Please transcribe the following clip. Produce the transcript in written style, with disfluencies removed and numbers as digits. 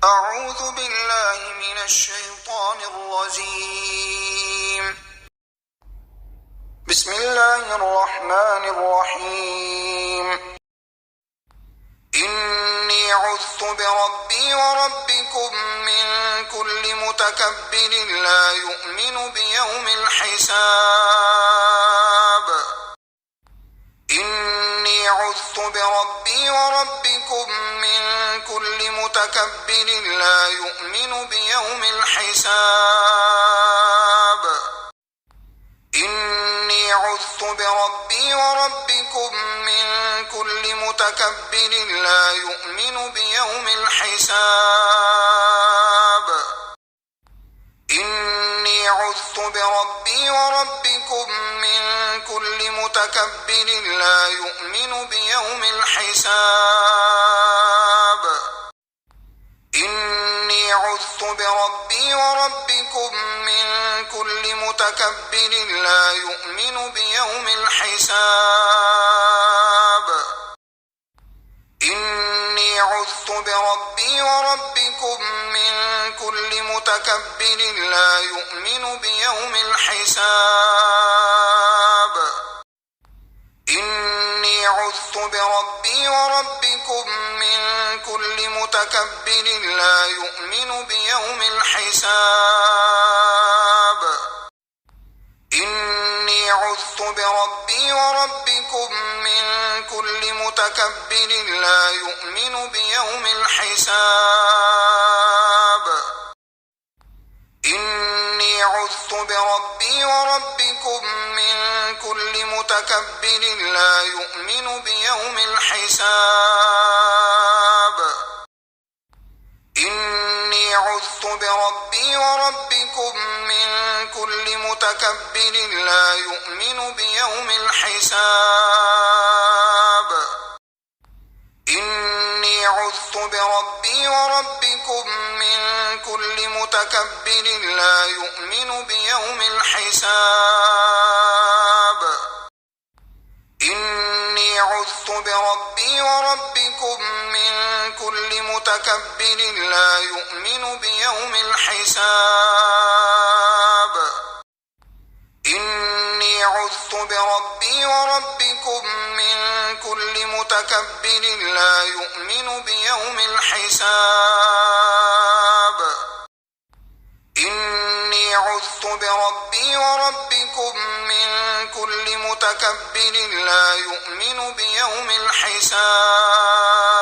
أعوذ بالله من الشيطان الرجيم. بسم الله الرحمن الرحيم. إني عذت بربي وربكم من كل متكبر لا يؤمن بيوم الحساب. إني عذت بربي وربكم من كل متكبر لا يؤمن بيوم الحساب. إني عذت بربي وربكم من كل متكبر لا يؤمن بيوم الحساب. إني عذت بربي وربكم من كل متكبر لا يؤمن بيوم الحساب. إني عذت بربي وربكم من كل متكبر لا يؤمن بيوم الحساب. إني عذت بربي وربكم من كل متكبر لا يؤمن بيوم الحساب. إني عذت بربي وربكم من كل متكبر لا يؤمن بيوم الحساب. إني عذت بربي وربكم من كل متكبر لا يؤمن بيوم الحساب. إني عذت بربي وربكم من كل متكبر لا يؤمن بيوم الحساب. إني عذت بربي وربكم من كل متكبر لا يؤمن بيوم الحساب. إني عذت بربي وربكم من كل متكبر لا يؤمن بيوم الحساب. إني عذت بربي وربكم من كل متكبر لا يؤمن بيوم الحساب. إني عذت بربي وربكم من كل متكبر لا يؤمن بيوم الحساب. إني عذت بربي وربكم من كل متكبر لا يؤمن بيوم الحساب.